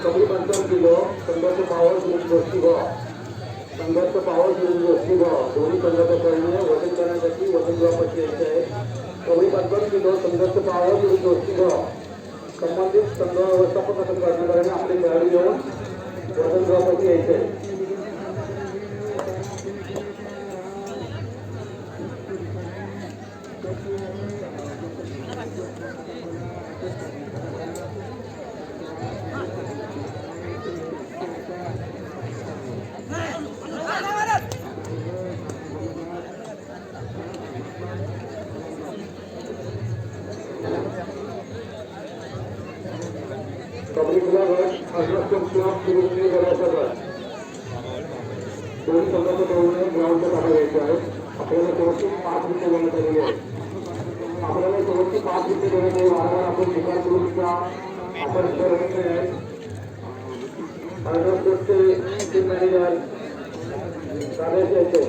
कमी 55 किलो संघर्ष पावर गोष्टी भाव संघर्ष पावर गोष्टी भाव दोन्ही संघटनांनी वजन करण्यासाठी वजन ड्रॉपची यायचे आहे. कमी 55 किलो संघर्ष पावर गोष्टी भाव संबंधित संघ व्यवस्थापक कर्मचाऱ्यांनी आपले खेळाडू घेऊन वजन ड्रॉपची यायचे आहे. दोन्ही संघाच्या खेळून ग्राउंडच्या ताब्यात घ्यायचे आहे. आपल्याला शेवटची 5 मिनिटं देण्यात आलेली आहे. आपल्याला शेवटची 5 मिनिटं देण्यात येईल. वारंवार आपण शिकार करूनचा आपण रनिंग आहे. ऑर्डरचे टीम मॅनेजर ताब्यात घ्यायचे.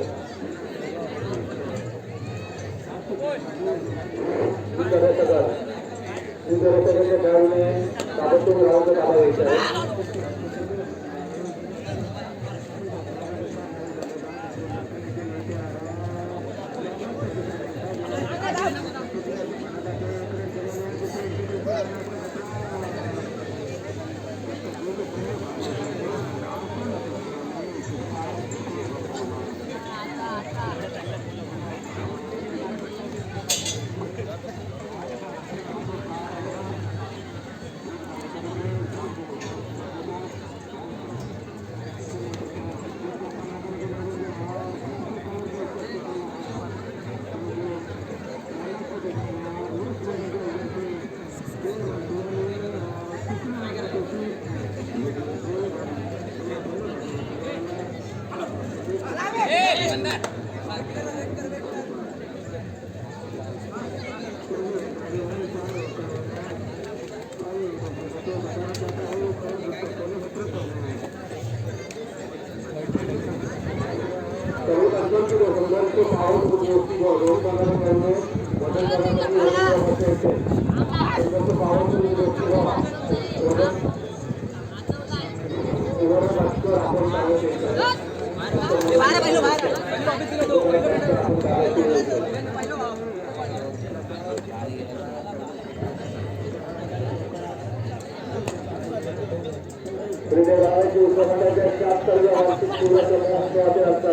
विद्यार्थ्यांच्या खेळाडूने ताबडतोब ग्राउंडचा ताबा घ्यायचा आहे.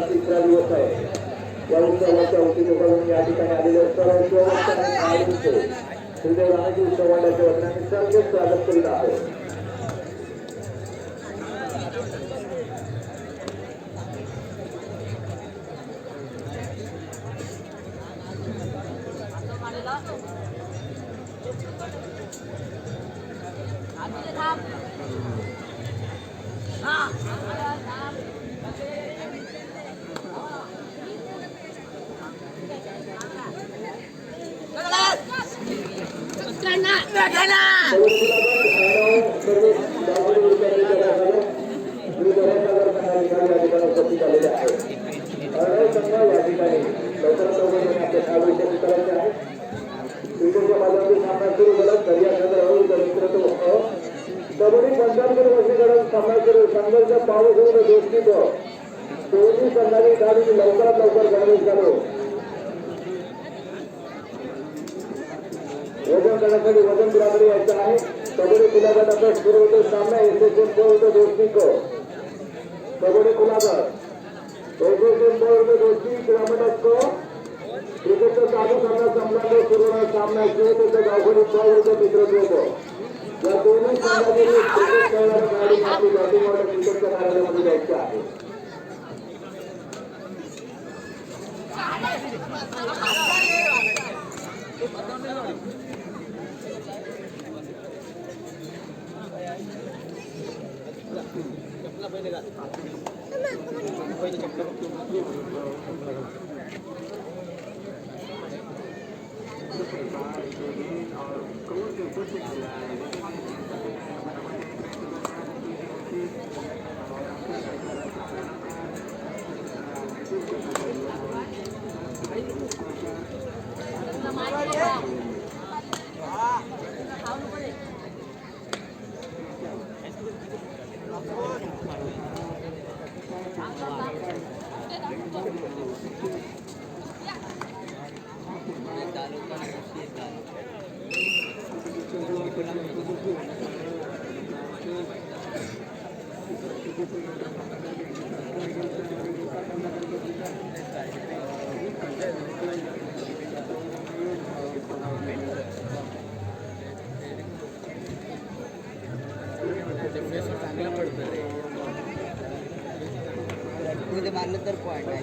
तिसरा दिवस आहे. या उत्सवाच्या औचित्य या ठिकाणी आलेले सर्व श्रीदेव राणाजी उत्सव मंडळाच्या वतीने सर्व स्वागत करीत आहे. लवकरात लवकर गणवेश घालू वजन करण्यासाठी वजन तुलाकडे यायचं आहे. कबड्डी कुलागट अभ्यास सुरू होतो. सामना एसोसिएशन बोर्ड दोस्ती को कबड्डी कुलागट एसोसिएशन बोर्ड दोस्ती ग्रामीण को क्रिकेटचा चालू सामना संपला सुरू सामना त्याच्या गावकरी विरुद्ध मित्र होतो. या दोन्ही संघातील क्रिकेट खेळणाऱ्या खेळाडू आपली बॅटिंग ऑर्डर क्रिकेटच्या कार्यालयामध्ये जायचे आहे. मारलं तर पॉईंट आहे.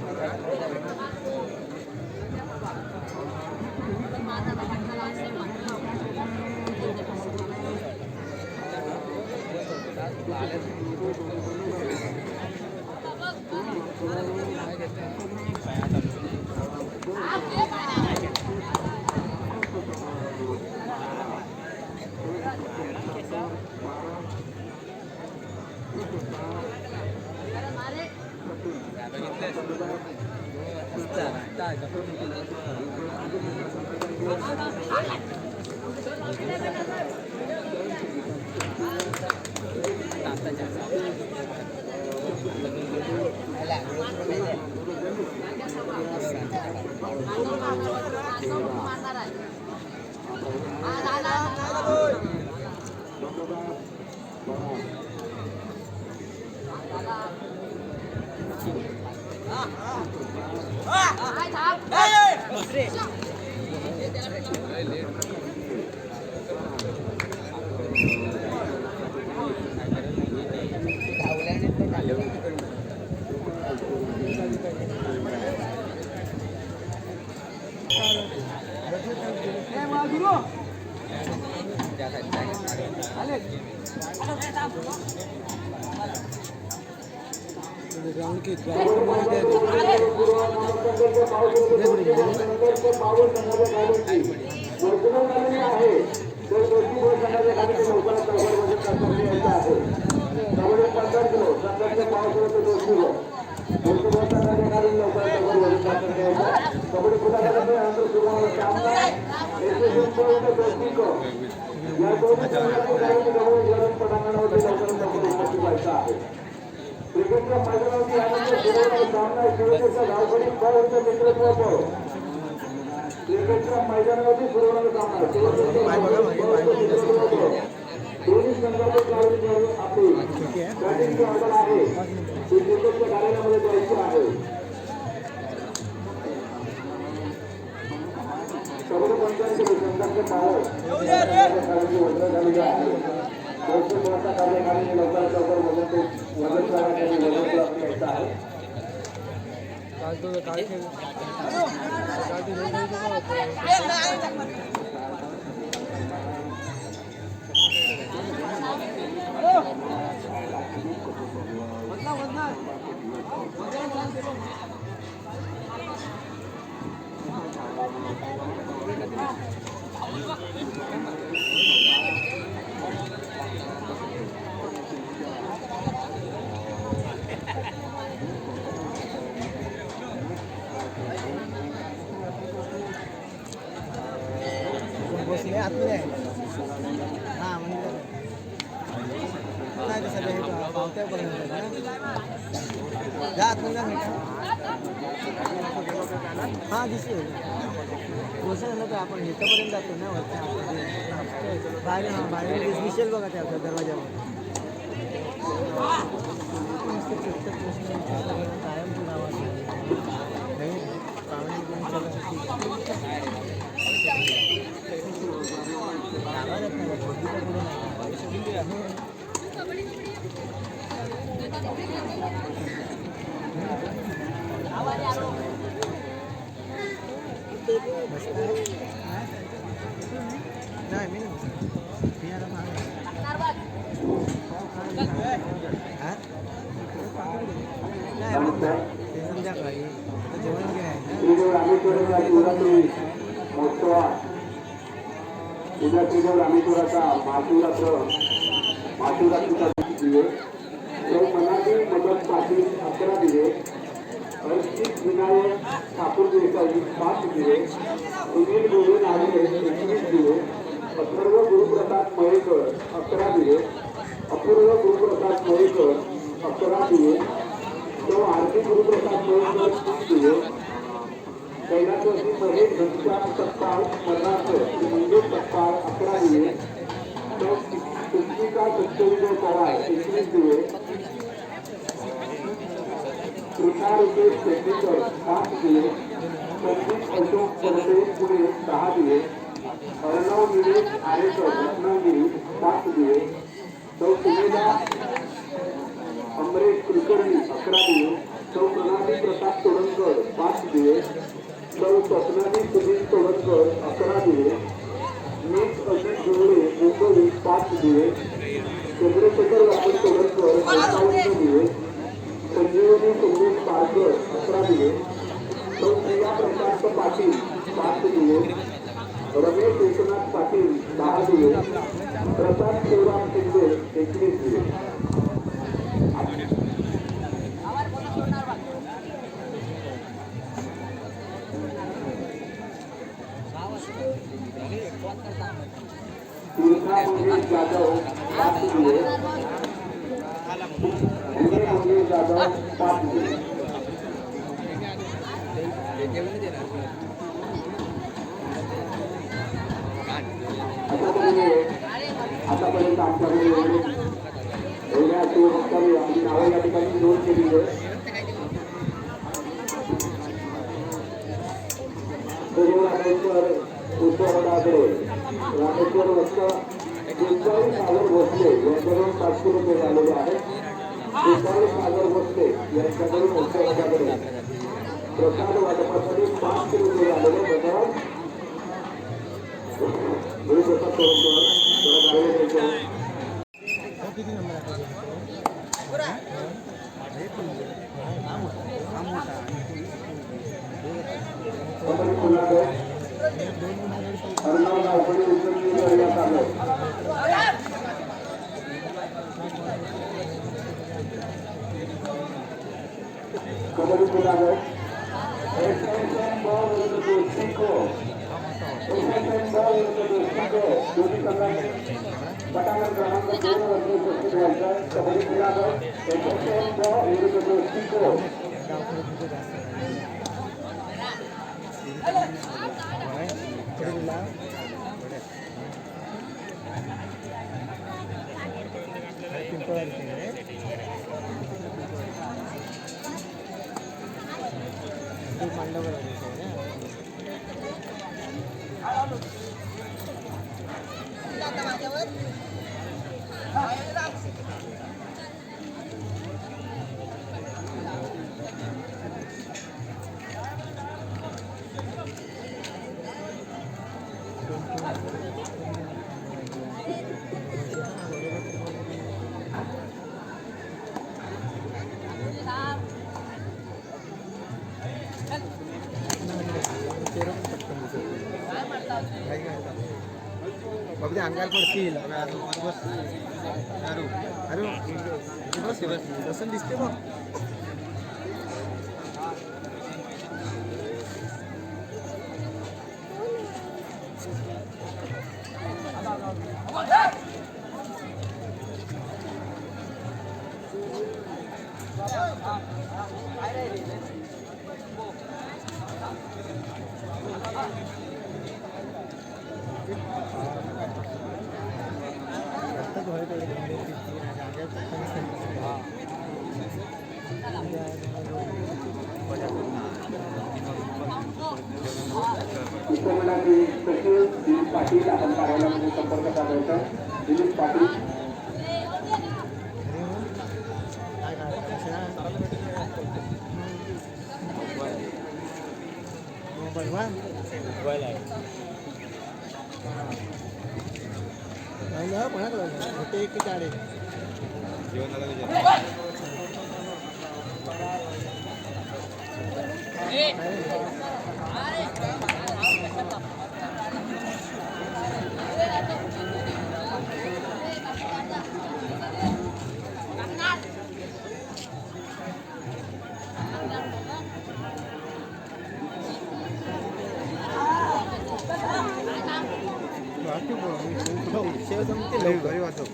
ग्राउंड की क्रिकेटच्या मैदानावरती आनंद सामना शिवसेनेचा धावपडी बळीचं नेतृत्व क्रिकेटच्या मैदानावरती सुरू होणारा सामना दोन्ही संघाचे खेळाडू आपली बॅटिंगची ऑर्डर आहे ती क्रिकेटच्या कार्यालयामध्ये जायची आहे. कबड्डी पंचांचे संघाचे पावर वजन झालेली आहे. कार्यकारिणी लवकरात लवकर वजन करण्यासाठी वजन घ्यायचं आहे. आतमध्ये आहे. हां म्हणजे नाही तसं हे पावत्या पण जा आतमध्ये जा भेटा. हां दिसेल गोष्ट झालं तर आपण इथंपर्यंत जातो ना वरच्या बाहेर. हां बाहेर दिसेल बघा त्या दरवाजावर कायम नाही मी आता हा नाही नमस्कार ते संध्याकाळी जेवण वगैरे आहे श्रीदेव रामेश्वराचा शिवरात्री महोत्सवात उद्या श्रीदेव रामेश्वराचा महाशिवरात्रीचा दिवे सौ मनाली मदत पाटील 11 दिवे अर्चित विनायक ठाकूर देसाई 5 दिवे सुनील गोरे नाळे 21 दिवे अथर्व गुरुप्रसाद मयेकर 11 दिवे अपूर्व गुरुप्रसाद मयेकर 11 दिवे सौ आरती गुरुप्रसाद मयेकर 30 दिवे कैलासवासी महेश घनश्याम सत्ताळ 15 मंगेश सत्ताळ 11 दिवे सौ पुस्तिका सत्यविजय पवार 21 दिवे कृष्णा रुपेश पेडणेकर 5 दिवे संदीप अशोक परदे पुणे 10 दिवे अर्णव निलेश आरेकर रत्नागिरी 5 दिवे सौ सुमेधा अमरेश कुलकर्णी 11 दिवे सौ प्रणाली प्रताप तोडणकर 5 दिवे सौ स्वप्नाली सुनील तोडणकर 11 दिवे मीच अजित जोडे मुंबई 5 दिवे चंद्रशेखर रामन तोडणकर 55 दिवे संजीवनी संदेश पारकर 11 दिवे सौ प्रिया प्रशांत पाटील 5 दिवे रमेश एकनाथ पाटील 10 दिवे प्रसाद शिवराम शिंदे 21 दिवे तीर्था मंगेश जाधव 5 दिवे विनय मंगेश जाधव 5 दिवे आतापर्यंत आमच्याकडे एवढ्या शिवभक्तांनी आपली नावं या ठिकाणी नोंद केली आहे रामेश्वर उत्सवाकडे रामेश्वर वस्त गोसावी सागर भोसले यांच्याकडून 500 रुपये झालेले आहेत गोसावी सागर भोसले यांच्याकडून उत्सवाकडे प्रसाद वाटपासाठी 5 रुपये झालेले प्रसाद गुरुप्रसाद तोडकर किती नंबर अर्णव गावकडे उचललेली करण्यात आलं कबड्डी खेळाडू दोन्ही संघांनी पटांगण क्रमांक 2 वरती उपस्थित व्हायचं कबड्डी खेळाडू विरुद्ध दोस्तिको बघते अंगाल पडतील अरे बस बसून दिसते बघ उपमंडळाचे सचिव दिलीप पाटील आपण कार्यालयामध्ये संपर्क साधायचा दिलीप पाटील परवा होते की काढे शेव जमते घरी वाचव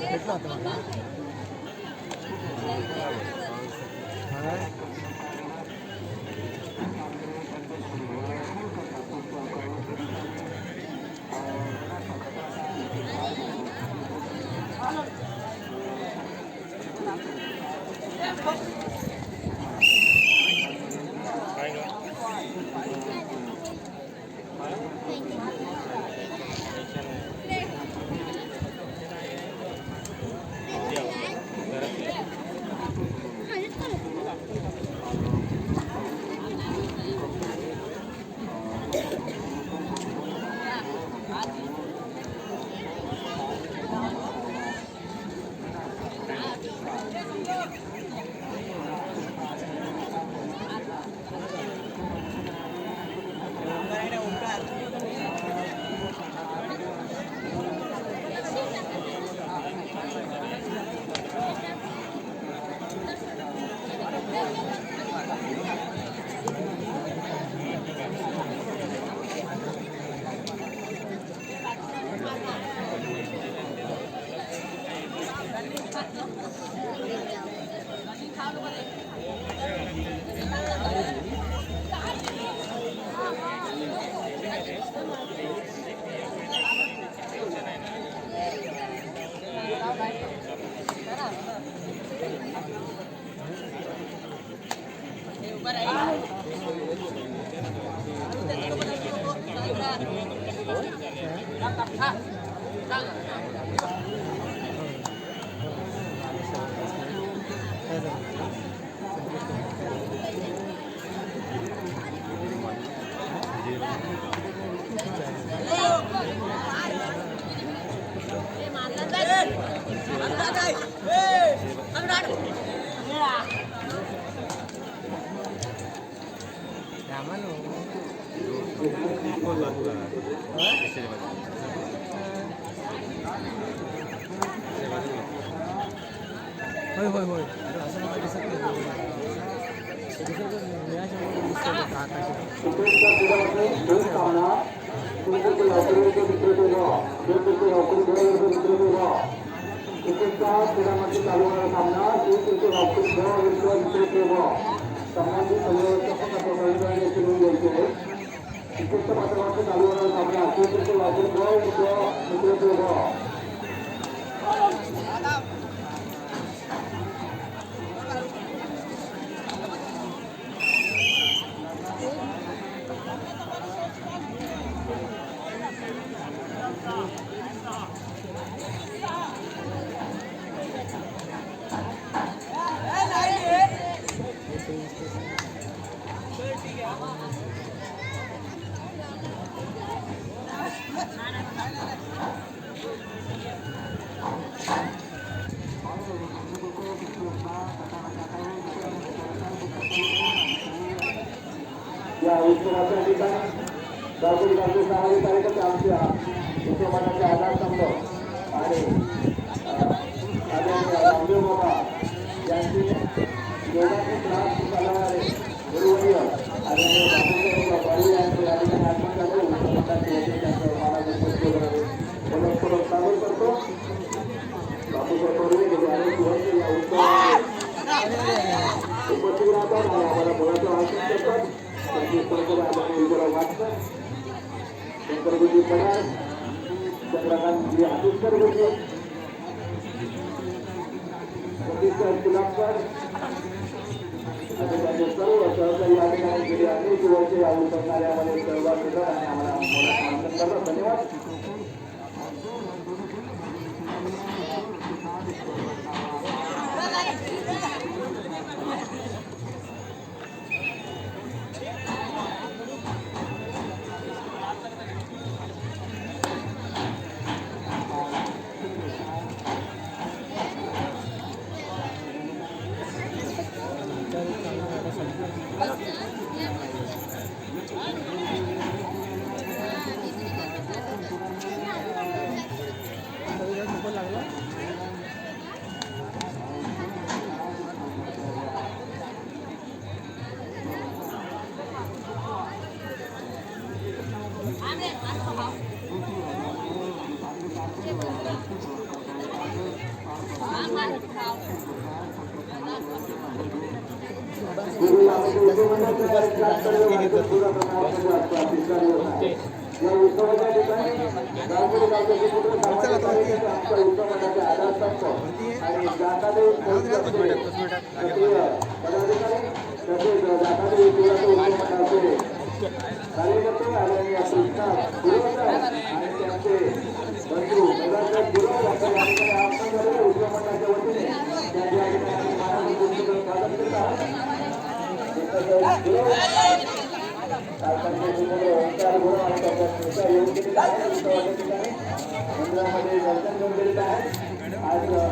भेटला होता होय होय होय असं मला दिसत नाही या उत्सवाच्या ठिकाणी गावकरी सामाजिक कार्यकर्ते आमच्या उस्मानाच्या चंद्रकांत आदित्य होते गुलाबकर असे त्यांचे सर्व सहकारी या ठिकाणी गेली अनेक वर्षे या उत्सवणाऱ्यामध्ये सहभाग घेतात आणि आम्हाला मोलाचं करतात. धन्यवाद. आज